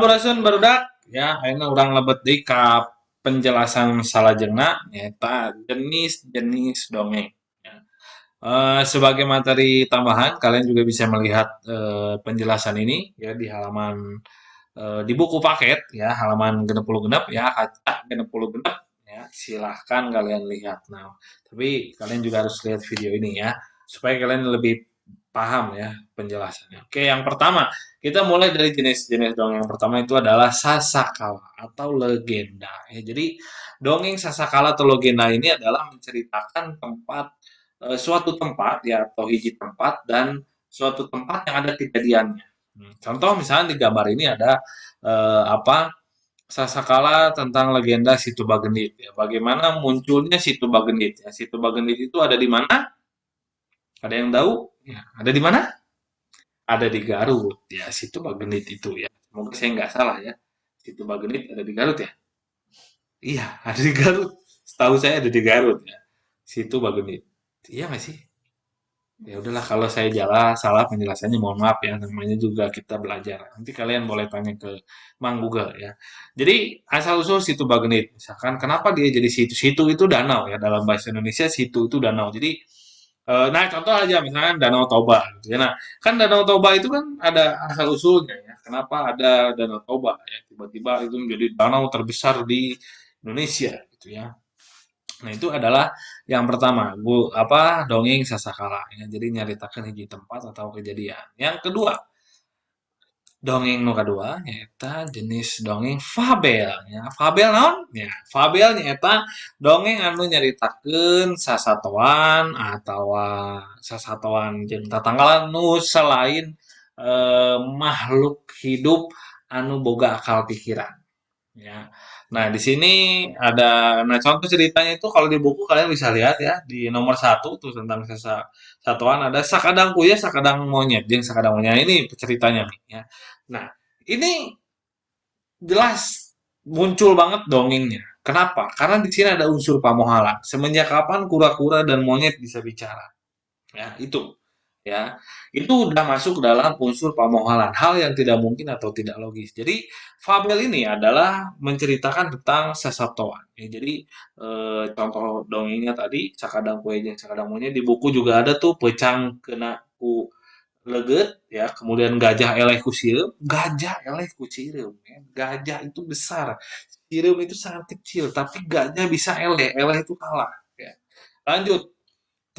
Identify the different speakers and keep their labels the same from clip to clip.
Speaker 1: Sampurasun barudak ya ayeuna urang lebet deui ka penjelasan salajengna nyaeta jenis-jenis dongeng ya. Sebagai materi tambahan kalian juga bisa melihat penjelasan ini ya di halaman di buku paket ya halaman 66 ya kaca 66 ya silahkan kalian lihat. Nah, tapi kalian juga harus lihat video ini ya supaya kalian lebih paham ya penjelasannya. Oke, yang pertama kita mulai dari jenis-jenis dongeng. Yang pertama itu adalah sasakala atau legenda. Ya, jadi dongeng sasakala atau legenda ini adalah menceritakan suatu tempat ya atau hiji tempat dan suatu tempat yang ada kejadiannya. Contoh misalnya di gambar ini ada sasakala tentang legenda Situ Bagendit ya. Bagaimana munculnya Situ Bagendit ya. Situ Bagendit itu ada di mana? Ada yang tahu? Ya, ada di mana? Ada di Garut ya, Situ Bagendit itu ya. Semoga saya nggak salah ya. Situ Bagendit ada di Garut ya? Iya, ada di Garut. Setahu saya ada di Garut ya. Situ Bagendit. Iya nggak sih? Ya udahlah kalau saya salah penjelasannya mohon maaf ya namanya juga kita belajar. Nanti kalian boleh tanya ke Mang Google ya. Jadi asal usul Situ Bagenit misalkan kenapa dia jadi situ? Situ itu danau ya dalam bahasa Indonesia situ itu danau. Jadi nah contoh aja misalnya Danau Toba gitu ya. Nah, kan Danau Toba itu kan ada asal usulnya ya. Kenapa ada Danau Toba ya? Tiba-tiba itu menjadi danau terbesar di Indonesia gitu ya. Nah, itu adalah yang pertama, dongeng sasakala ya. Jadi nyaritakeun hiji tempat atau kejadian. Yang kedua, dongeng nu kadua nyaeta jenis dongeng fabel ya. Fabel naon? Ya, fabel nyaeta dongeng anu nyaritakeun sasatoan atawa sasatoan jeung tatanggalan nu selain makhluk hidup anu boga akal pikiran. Ya. Nah, di sini nah contoh ceritanya itu kalau di buku kalian bisa lihat ya, di nomor satu tuh tentang satuan ada sakadang kuya, sakadang monyet. Jeung sakadang monyet ini ceritanya nih ya. Nah, ini jelas muncul banget dongengnya. Kenapa? Karena di sini ada unsur pamohalan. Semenjak kapan kura-kura dan monyet bisa bicara? Ya, itu. Ya, itu udah masuk dalam unsur pamohalan, hal yang tidak mungkin atau tidak logis. Jadi, fabel ini adalah menceritakan tentang sesatuan. Ya, jadi, contoh dongengnya tadi, Cakadang Kue jeung Cakadang Monyet, di buku juga ada tuh Peucang Kena Ku Leget, ya, kemudian Gajah Eleh ku Sireum, Gajah Eleh ku Cireum, ya. Gajah itu besar, Cireum itu sangat kecil, tapi gajah bisa eleh, eleh itu kalah. Ya. Lanjut,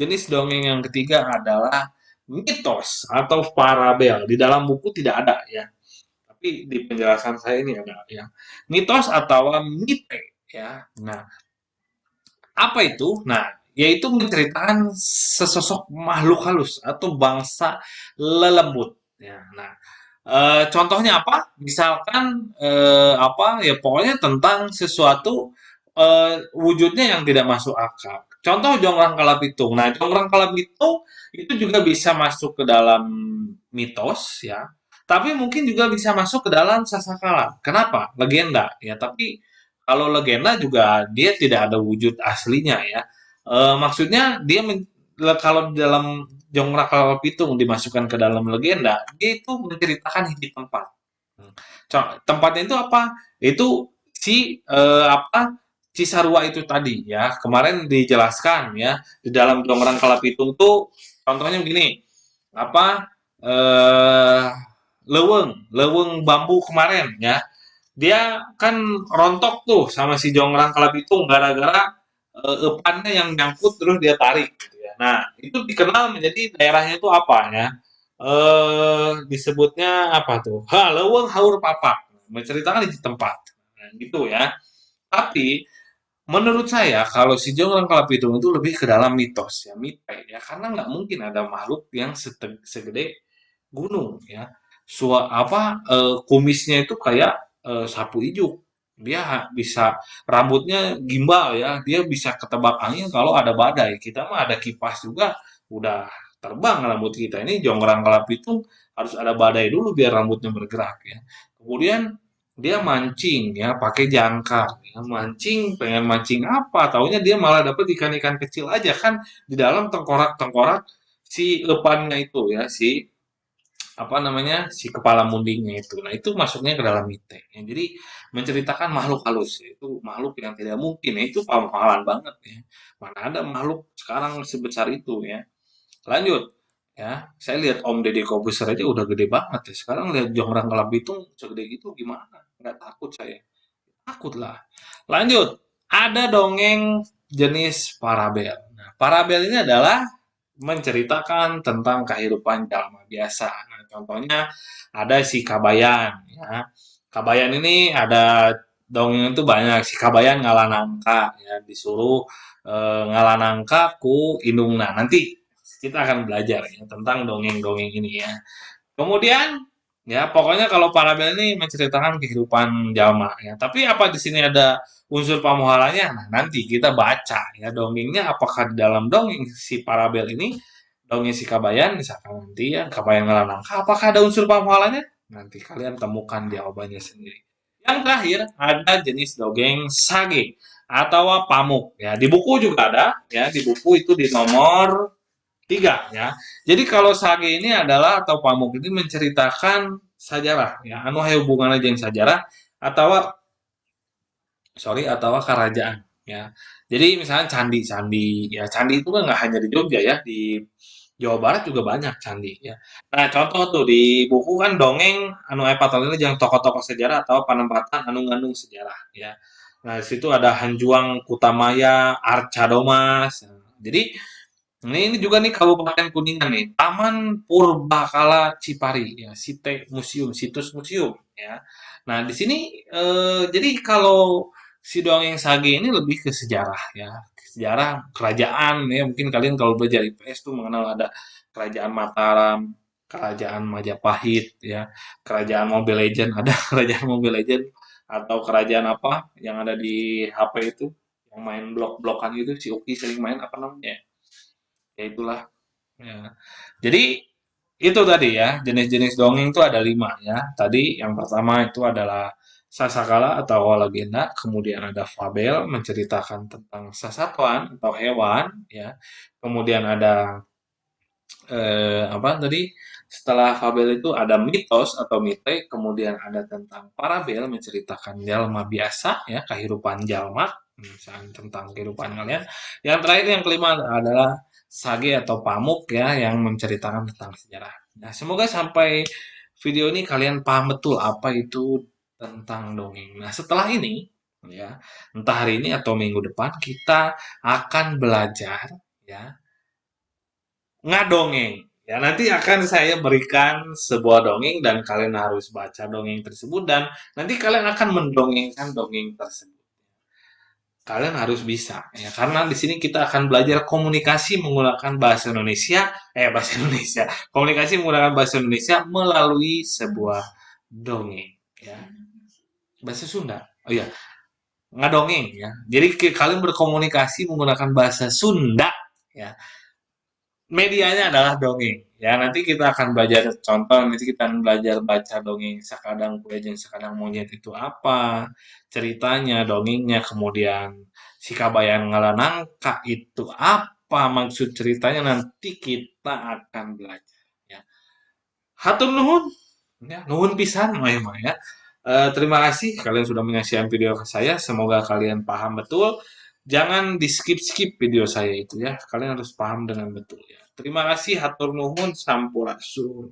Speaker 1: jenis dongeng yang ketiga adalah mitos atau parabel. Di dalam buku tidak ada ya, tapi di penjelasan saya ini ada ya. Mitos atau mite ya. Nah, apa itu? Nah, yaitu menceritakan sesosok makhluk halus atau bangsa lelembut. Ya, nah, contohnya apa? Misalkan ya pokoknya tentang sesuatu wujudnya yang tidak masuk akal. Contoh Jongrang Kalapitung. Nah, Jongrang Kalapitung itu juga bisa masuk ke dalam mitos ya. Tapi mungkin juga bisa masuk ke dalam sasakala. Kenapa? Legenda ya. Tapi kalau legenda juga dia tidak ada wujud aslinya ya. Maksudnya kalau di dalam Jongrang Kalapitung dimasukkan ke dalam legenda, dia itu menceritakan hiji tempat. Hmm. Tempatnya itu apa? Itu Cisarua itu tadi ya. Kemarin dijelaskan ya di dalam Jongrang Kalapitung tuh contohnya begini. Apa eh leweng bambu kemarin ya. Dia kan rontok tuh sama si Jongrang Kalapitung gara-gara epannya yang nyangkut terus dia tarik gitu ya. Nah, itu dikenal menjadi daerahnya itu apa ya? Disebutnya apa tuh? Leuweung Haur Papak. Menceritakan di tempat. Nah, gitu ya. Tapi menurut saya kalau si Jongrang Kalapitung itu lebih ke dalam mitos ya, mitos ya, karena nggak mungkin ada makhluk yang segede gunung ya. Kumisnya itu kayak sapu ijuk. Dia bisa rambutnya gimbal ya, dia bisa ketebak angin kalau ada badai. Kita mah ada kipas juga udah terbang rambut kita. Ini Jongrang Kalapitung harus ada badai dulu biar rambutnya bergerak ya. Kemudian dia mancing ya pakai jangkar ya. Mancing pengen mancing apa taunya dia malah dapat ikan-ikan kecil aja kan di dalam tengkorak-tengkorak si epannya itu ya si apa namanya, si kepala mundingnya itu. Nah, itu masuknya ke dalam mite. Ya, jadi menceritakan makhluk halus, ya, itu makhluk yang tidak mungkin, ya, itu pamahalan banget ya. Mana ada makhluk sekarang sebesar itu ya. Lanjut ya, saya lihat Om Deddy Kobuser aja udah gede banget ya. Sekarang lihat Jongrang Kelab Bitung segede gitu gimana? Nggak takut saya. Takut lah. Lanjut, ada dongeng jenis parabel. Nah, parabel ini adalah menceritakan tentang kehidupan jalma biasa. Nah, contohnya ada si Kabayan ya. Kabayan ini ada dongeng itu banyak. Si Kabayan ngalah nangka ya, disuruh ngalah nangka ku indungna. Nanti kita akan belajar ya tentang dongeng-dongeng ini ya. Kemudian ya pokoknya kalau parabel ini menceritakan kehidupan jalma ya. Tapi apa di sini ada unsur pamuhalanya? Nah, nanti kita baca ya dongengnya apakah di dalam dongeng si parabel ini dongeng si Kabayan misalkan nanti ya Kabayan Ngalanangka apakah ada unsur pamuhalanya? Nanti kalian temukan jawabannya sendiri. Yang terakhir ada jenis dongeng sage atau pamuk ya. Di buku juga ada ya, di buku itu di nomor 3 ya. Jadi kalau sage ini adalah atau pamuk ini menceritakan sejarah ya, anu hubungan aja yang sejarah atau atau kerajaan ya. Jadi misalnya candi-candi ya, candi itu kan nggak hanya di Jogja ya, di Jawa Barat juga banyak candi ya. Nah, contoh tuh di buku kan dongeng anu patalina yang tokoh-tokoh sejarah atau penempatan anu ngandung sejarah ya. Nah, di situ ada Hanjuang Kutamaya, Arca Domas. Nah, jadi ini juga nih Kabupaten Kuningan nih, Taman Purbakala Cipari ya, Site Museum, situs museum ya. Nah, di sini jadi kalau si dongeng sage ini lebih ke sejarah ya, sejarah kerajaan ya. Mungkin kalian kalau belajar IPS tuh mengenal ada kerajaan Mataram, kerajaan Majapahit ya, kerajaan Mobile Legend, ada kerajaan Mobile Legend atau kerajaan apa yang ada di HP itu yang main blok-blokan itu si Uki sering main apa namanya? Ya itulah. Ya. Jadi itu tadi ya, jenis-jenis dongeng itu ada 5 ya. Tadi yang pertama itu adalah sasakala atau legenda, kemudian ada fabel menceritakan tentang sasatuan atau hewan ya. Kemudian ada apa tadi? Setelah fabel itu ada mitos atau mite, kemudian ada tentang parabel menceritakan jalma biasa ya, kehidupan jalma, misalnya tentang kehidupan kalian. Yang terakhir yang kelima adalah sage atau pamuk ya yang menceritakan tentang sejarah. Nah, semoga sampai video ini kalian paham betul apa itu tentang dongeng. Nah, setelah ini ya, entah hari ini atau minggu depan kita akan belajar ya ngadongeng. Ya, nanti akan saya berikan sebuah dongeng dan kalian harus baca dongeng tersebut dan nanti kalian akan mendongengkan dongeng tersebut. Kalian harus bisa ya karena di sini kita akan belajar komunikasi menggunakan bahasa Indonesia, bahasa Indonesia. Komunikasi menggunakan bahasa Indonesia melalui sebuah dongeng ya. Bahasa Sunda. Oh iya, ngadongeng ya. Jadi kalian berkomunikasi menggunakan bahasa Sunda ya. Medianya adalah dongeng. Ya, nanti kita akan belajar contoh, nanti kita akan belajar baca dongeng Sakadang Kuda jeung Sakadang Monyet itu apa, ceritanya, dongengnya, kemudian si Kabayan Ngalanangka itu apa maksud ceritanya nanti kita akan belajar ya. Hatur nuhun ya, nuhun pisan mah ya. Terima kasih kalian sudah menyaksikan video saya. Semoga kalian paham betul. Jangan di skip-skip video saya itu ya. Kalian harus paham dengan betul ya. Terima kasih, hatur nuhun, sampurasun.